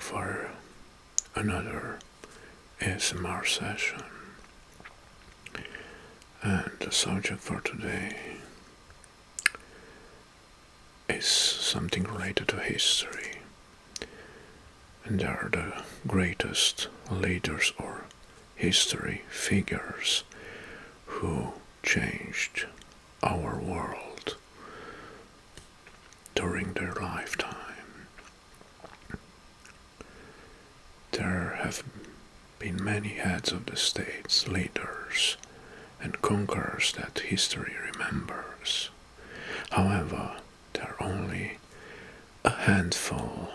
for another ASMR session. And the subject for today is something related to history. And they are the greatest leaders or history figures who changed our world during their lifetime. There have been many heads of the states, leaders, and conquerors that history remembers. However, there are only a handful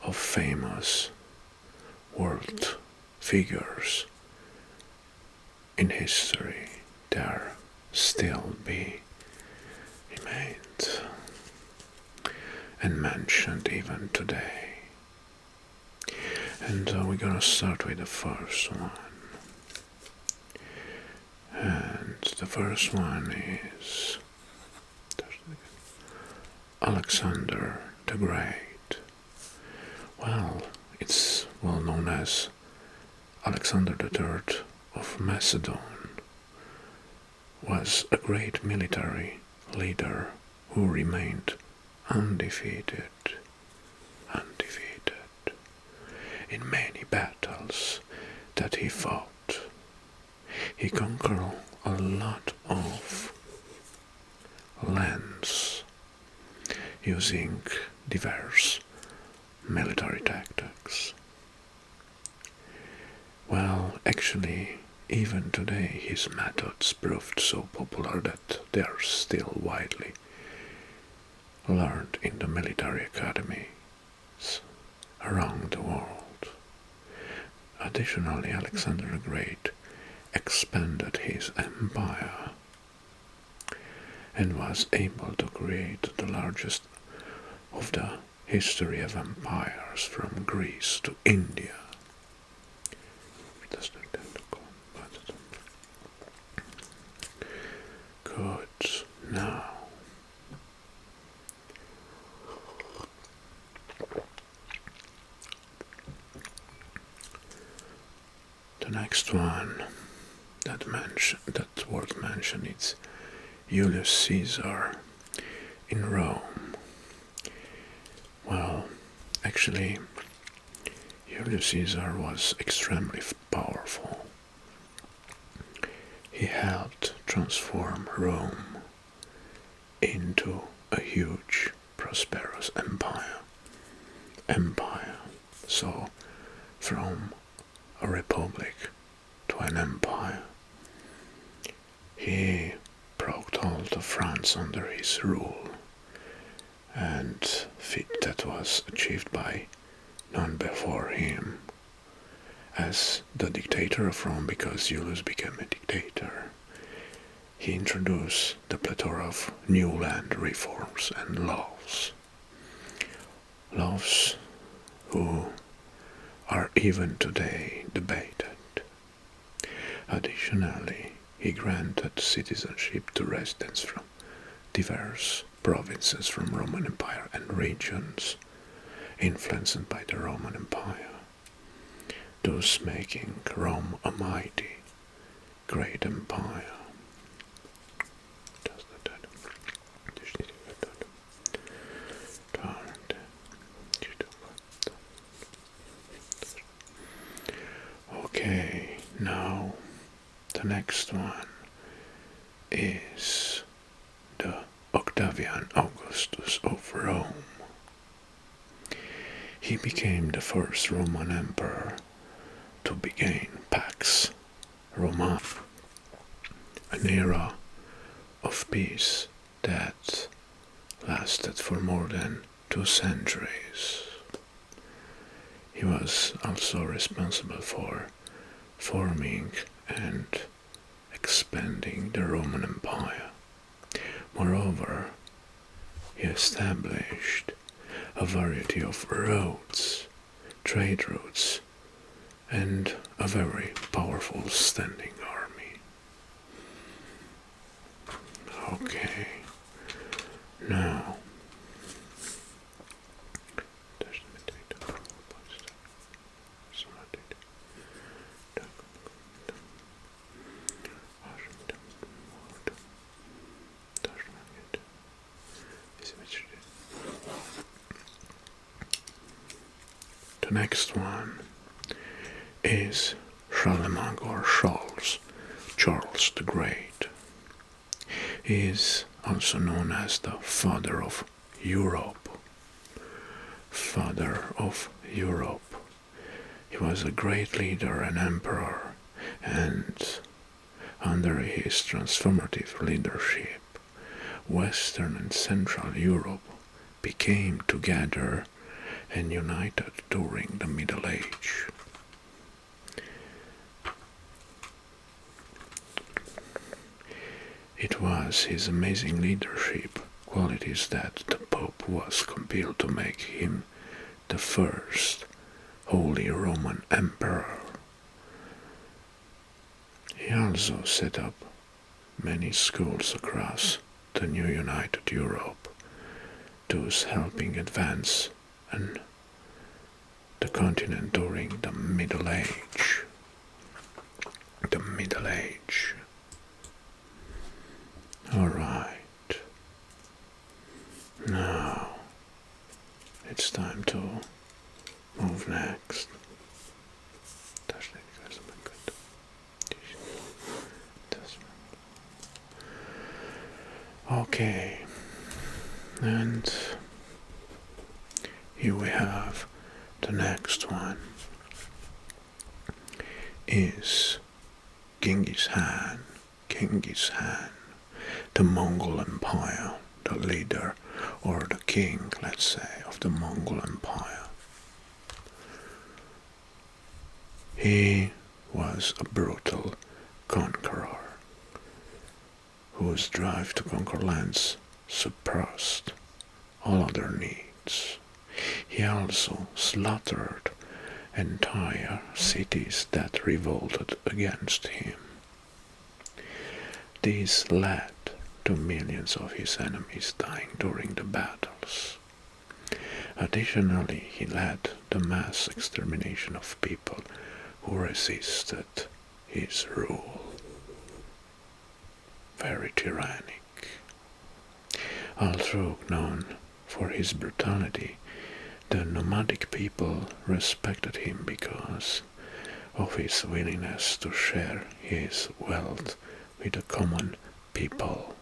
of famous world figures in history that still be remained and mentioned even today. And we're gonna start with the first one. And the first one is Alexander the Great. Well, it's well known as Alexander III of Macedon, was a great military leader who remained undefeated in many battles that he fought. He conquered a lot of lands using diverse military tactics. Well, actually, even today his methods proved so popular that they are still widely learned in the military academies around the world. Additionally, Alexander the Great expanded his empire and was able to create the largest of the history of empires from Greece to India. Good. Now, the next one that worth mention is Julius Caesar in Rome. Well, actually, Julius Caesar was extremely powerful. He helped transform Rome into a huge, prosperous empire. So, from a republic to an empire. He brought all to France under his rule, and feat that was achieved by none before him as the dictator of Rome, because Julius became a dictator. He introduced the plethora of new land reforms and laws who are even today debated. Additionally, he granted citizenship to residents from diverse provinces from Roman Empire and regions influenced by the Roman Empire, thus making Rome a mighty, great empire. Okay, now the next one is the Octavian Augustus of Rome. He became the first Roman emperor to begin Pax Romana, an era of peace that lasted for more than 2 centuries. He was also responsible for forming and expanding the Roman Empire. Moreover, he established a variety of roads, trade routes, and a very powerful standing army. Okay, now next one is Charlemagne or Charles the Great. He is also known as the father of Europe. Father of Europe. He was a great leader and emperor, and under his transformative leadership, Western and Central Europe became together and united during the Middle Age. It was his amazing leadership qualities that the Pope was compelled to make him the first Holy Roman Emperor. He also set up many schools across the new United Europe, thus helping advance the continent during the Middle Age. The Middle Age. Alright. Now it's time to move next. Okay, and here we have the next one is Genghis Khan. Genghis Khan, the Mongol Empire, the leader or the king, let's say, of the Mongol Empire. He was a brutal conqueror whose drive to conquer lands suppressed all other needs. He also slaughtered entire cities that revolted against him. This led to millions of his enemies dying during the battles. Additionally, he led the mass extermination of people who resisted his rule. Very tyrannic. Although known for his brutality, the nomadic people respected him because of his willingness to share his wealth with the common people.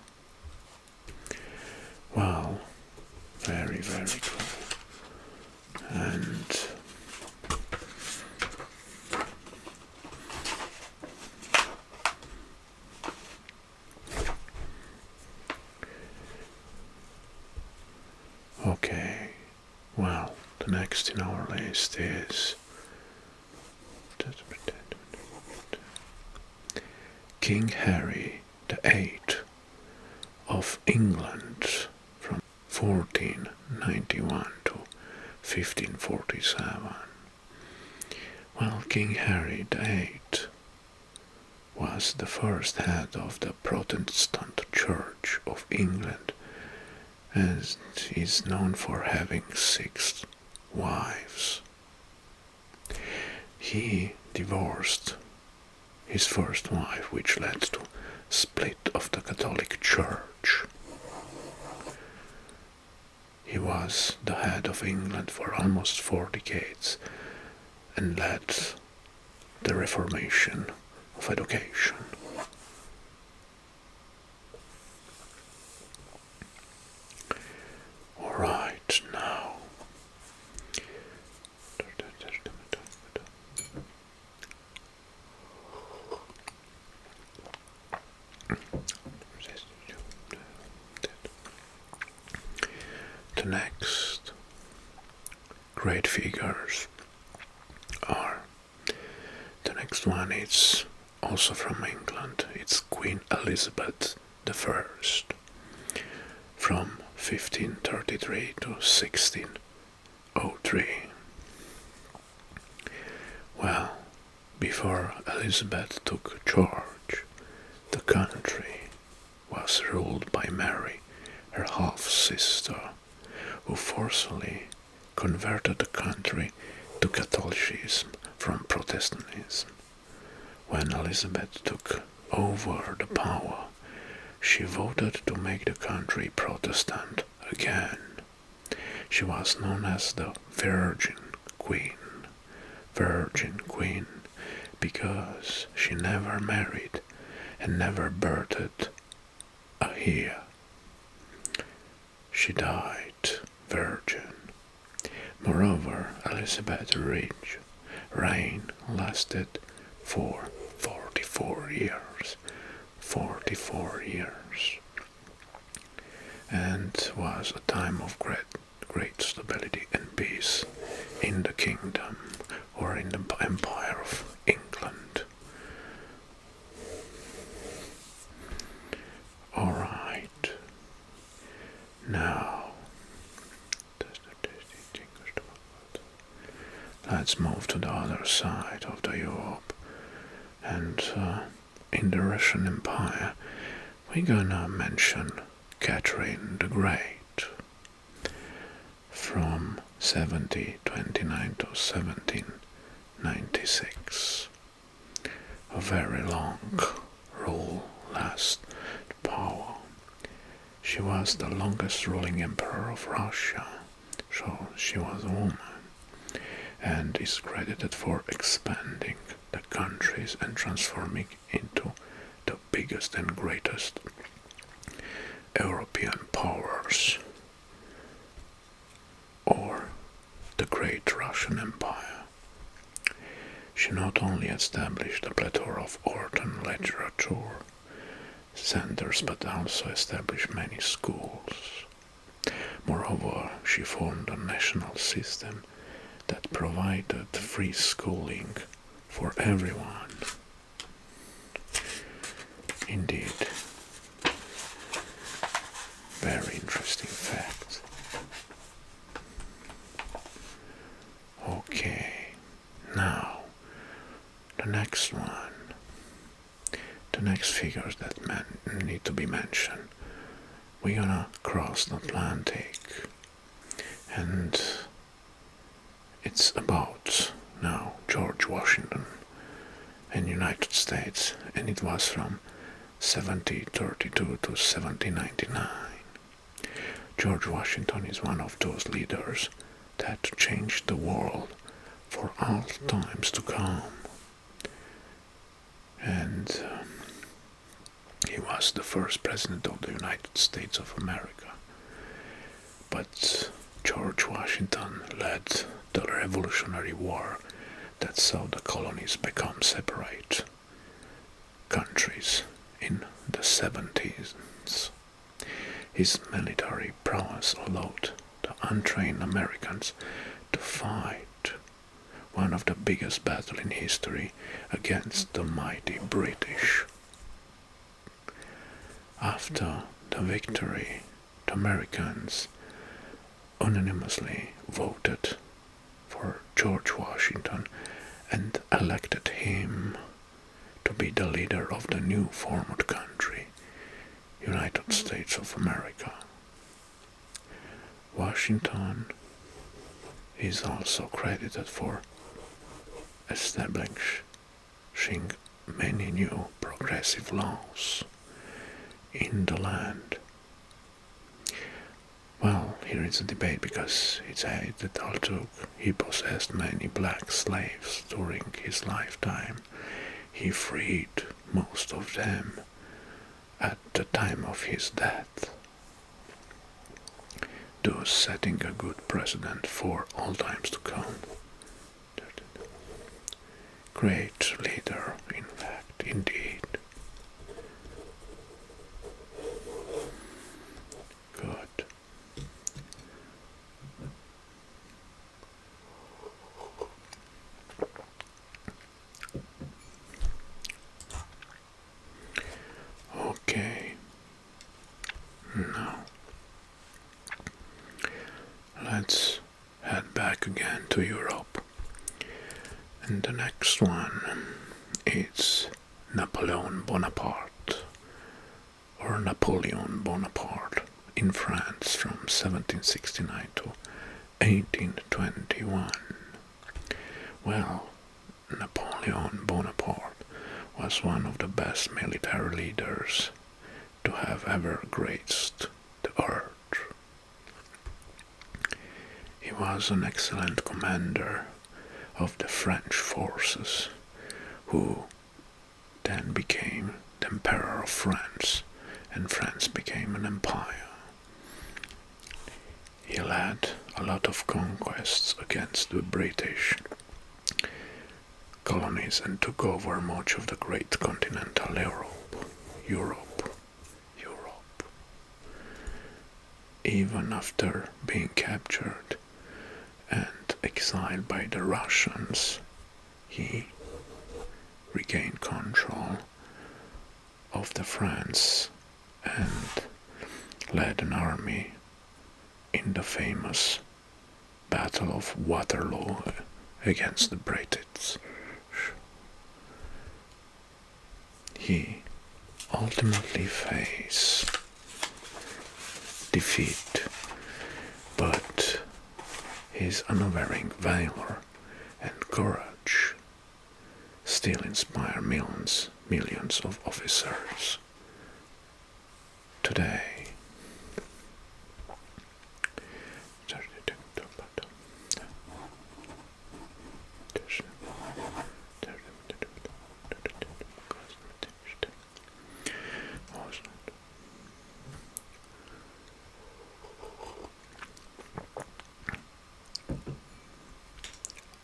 Wow, very, very cool. And okay, well, the next in our list is King Harry VIII of England from 1491 to 1547. Well, King Harry VIII was the first head of the Protestant Church of England and is known for having 6 wives. He divorced his first wife, which led to split of the Catholic Church. He was the head of England for almost 4 decades and led the reformation of education. Alright, now the next great figures are, the next one is also from England. It's Queen Elizabeth I from 1533 to 1603. Well, before Elizabeth took charge, the country was ruled by Mary, her half-sister, who forcefully converted the country to Catholicism from Protestantism. When Elizabeth took over the power, she voted to make the country Protestant again. She was known as the Virgin Queen. Virgin Queen because she never married and never birthed a heir. She died virgin. Moreover, Elizabeth's reign lasted for 44 years. 44 years. And was a time of great stability and peace in the kingdom or in the Empire of England. Alright, now let's move to the other side of the Europe, and in the Russian Empire we're gonna mention Catherine the Great from 1729 to 1796. A very long rule last power. She was the longest ruling emperor of Russia, so she was a woman, and is credited for expanding the countries and transforming into the biggest and greatest European powers, or the Great Russian Empire. She not only established a plethora of art and literature centers, but also established many schools. Moreover, she formed a national system that provided free schooling for everyone. Indeed, very interesting fact. Okay, now the next one, the next figures that need to be mentioned. We're gonna cross the Atlantic, and it's about now George Washington and United States, and it was from 1732 to 1799. George Washington is one of those leaders that changed the world for all times to come. And he was the first president of the United States of America. But George Washington led the Revolutionary War that saw the colonies become separate countries in the 70s. His military prowess allowed the untrained Americans to fight one of the biggest battles in history against the mighty British. After the victory, the Americans unanimously voted for George Washington and elected him to be the leader of the new formed country, United States of America. Washington is also credited for establishing many new progressive laws in the land. Well, here is a debate because it's said that although he possessed many black slaves during his lifetime, he freed most of them at the time of his death, thus setting a good precedent for all times to come. Great leader, in fact, indeed. Good. Okay. Now, let's head back again to Europe. And the next one is Napoleon Bonaparte, or Napoleon Bonaparte, in France from 1769 to 1821. Well, Napoleon Bonaparte was one of the best military leaders to have ever graced the earth. He was an excellent commander of the French forces, who then became the Emperor of France, and France became an empire. He led a lot of conquests against the British colonies and took over much of the great continental Europe. Even after being captured and exiled by the Russians, he regained control of the France and led an army in the famous Battle of Waterloo against the British. He ultimately faced defeat, but his unwavering valor and courage still inspire millions of officers today.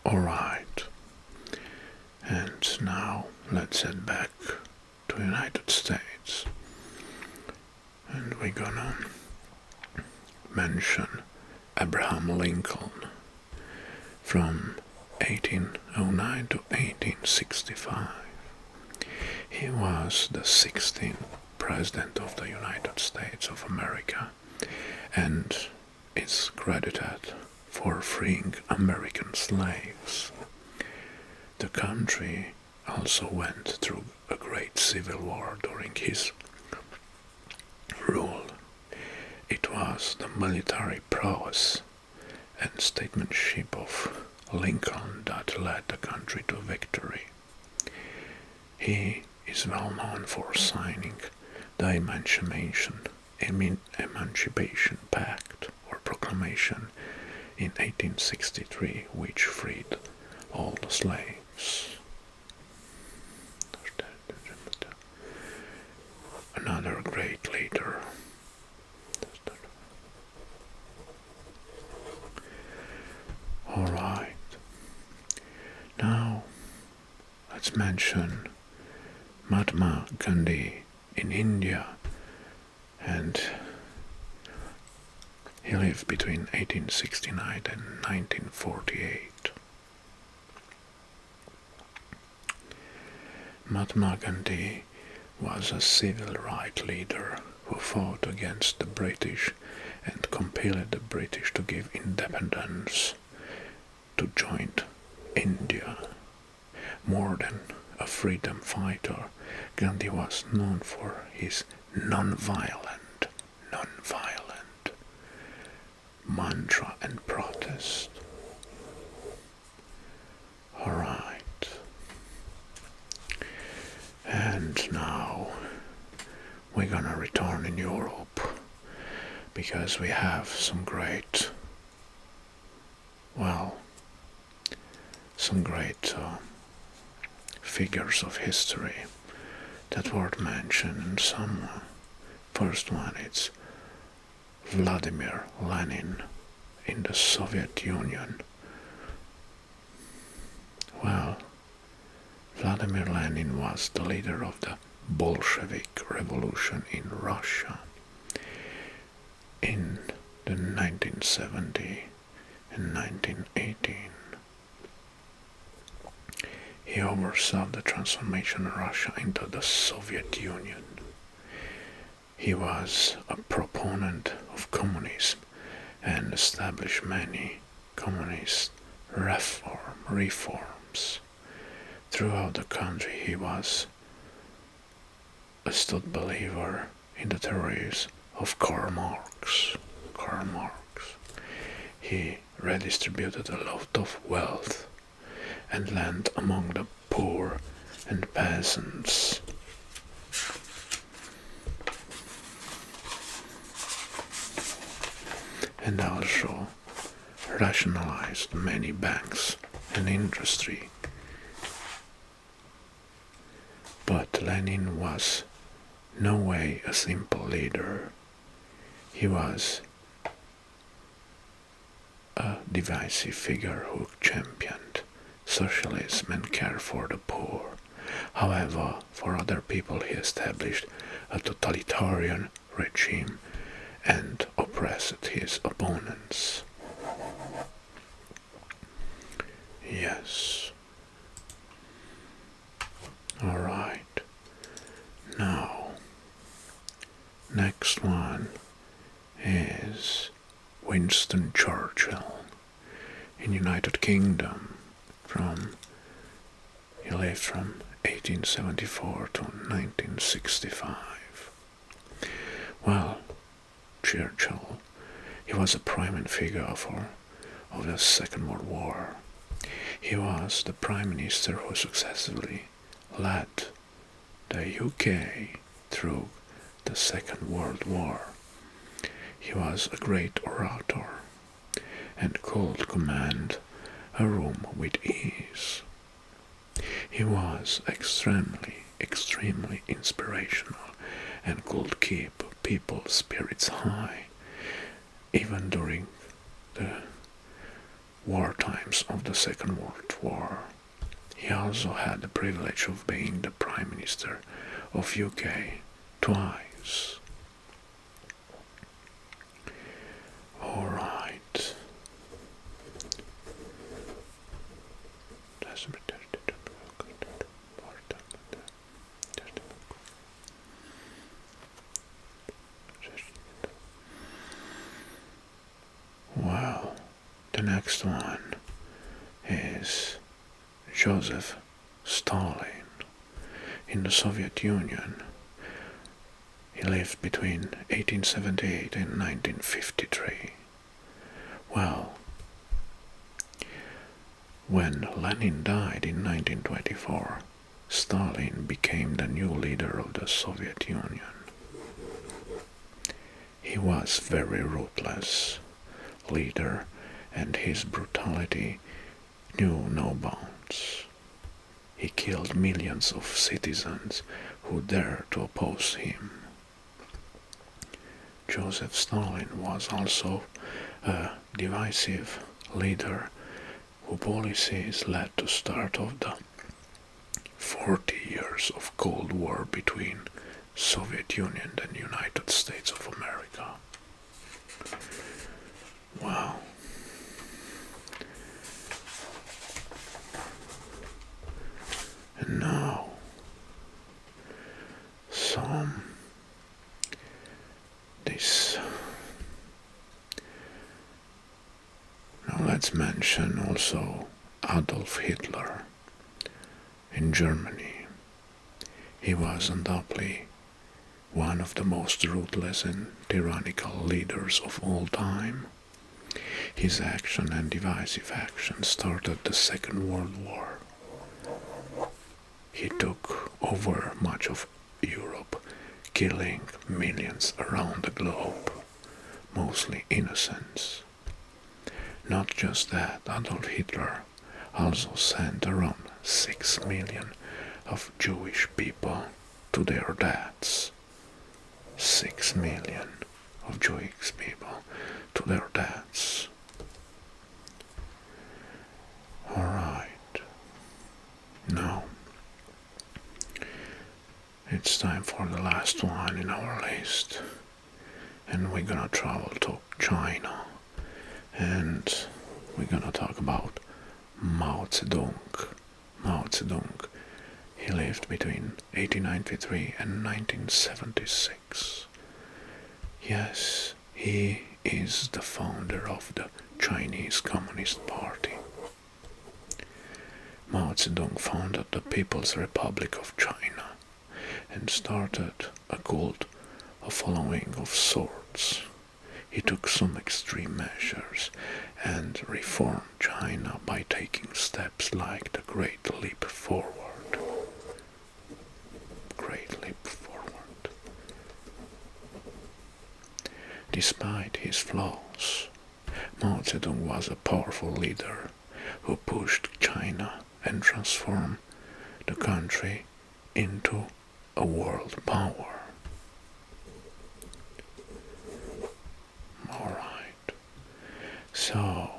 Alright, and now let's head back to the United States, and we're gonna mention Abraham Lincoln from 1809 to 1865. He was the 16th President of the United States of America and is credited for freeing American slaves. The country also went through a great civil war during his rule. It was the military prowess and statesmanship of Lincoln that led the country to victory. He is well known for signing the Emancipation Pact or Proclamation in 1863, which freed all the slaves. Another great leader. Alright, now let's mention Mahatma Gandhi in India, and he lived between 1869 and 1948. Mahatma Gandhi was a civil rights leader who fought against the British and compelled the British to give independence to joint India. More than a freedom fighter, Gandhi was known for his non-violent mantra and protest. Alright. And now we're gonna return in Europe because we have some great figures of history that were mentioned in some. First one, it's Vladimir Lenin in the Soviet Union. Well, Vladimir Lenin was the leader of the Bolshevik Revolution in Russia in the 1970 and 1918. He oversaw the transformation of Russia into the Soviet Union. He was a proponent of communism and established many communist reforms. Throughout the country, he was a stout believer in the theories of Karl Marx. He redistributed a lot of wealth and land among the poor and peasants. And also rationalized many banks and industry. But Lenin was no way a simple leader. He was a divisive figure who championed socialism and cared for the poor. However, for other people he established a totalitarian regime and oppressed his opponents. Yes. Alright. Now, next one is Winston Churchill in United Kingdom. He lived from 1874 to 1965. Well, Churchill, he was a prominent figure of the Second World War. He was the Prime Minister who successfully led the UK through the Second World War. He was a great orator and could command a room with ease. He was extremely inspirational and could keep people's spirits high, even during the war times of the Second World War. He also had the privilege of being the Prime Minister of UK twice. Alright. Well, the next one is Joseph Stalin in the Soviet Union. He lived between 1878 and 1953. Well, when Lenin died in 1924, Stalin became the new leader of the Soviet Union. He was very ruthless leader, and his brutality knew no bounds. He killed millions of citizens who dared to oppose him. Joseph Stalin was also a divisive leader whose policies led to start of the 40 years of Cold War between Soviet Union and United States of America. Wow. And now let's mention also Adolf Hitler in Germany. He was undoubtedly one of the most ruthless and tyrannical leaders of all time. His action and divisive action started the Second World War. He took over much of Europe, killing millions around the globe, mostly innocents. Not just that, Adolf Hitler also sent around 6 million of Jewish people to their deaths. 6 million of Jewish people to their deaths. Alright. Now, it's time for the last one in our list. And we're gonna travel to China. And we're gonna talk about Mao Zedong. Mao Zedong. He lived between 1893 and 1976. Yes, he is the founder of the Chinese Communist Party. Mao Zedong founded the People's Republic of China and started a cult, a following of sorts. He took some extreme measures and reformed China by taking steps like the Great Leap Forward. Great Leap Forward. Despite his flaws, Mao Zedong was a powerful leader who pushed China and transformed the country into a world power. Alright, so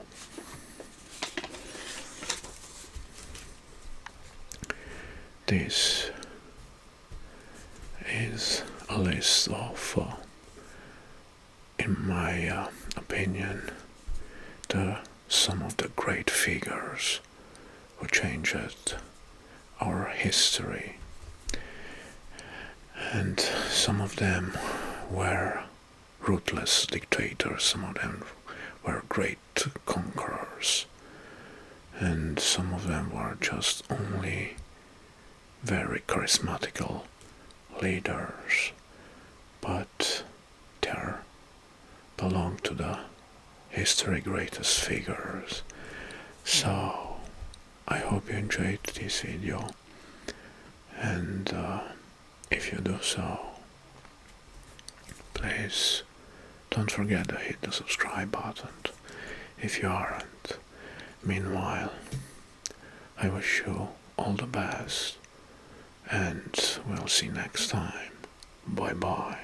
this is a list of, in my opinion, some of the great figures who changed our history, and some of them were ruthless dictators, some of them were great conquerors, and some of them were just only very charismatical leaders, but they belong to the history greatest figures. So I hope you enjoyed this video, and if you do so, please don't forget to hit the subscribe button if you aren't. Meanwhile, I wish you all the best, and we'll see next time. Bye bye.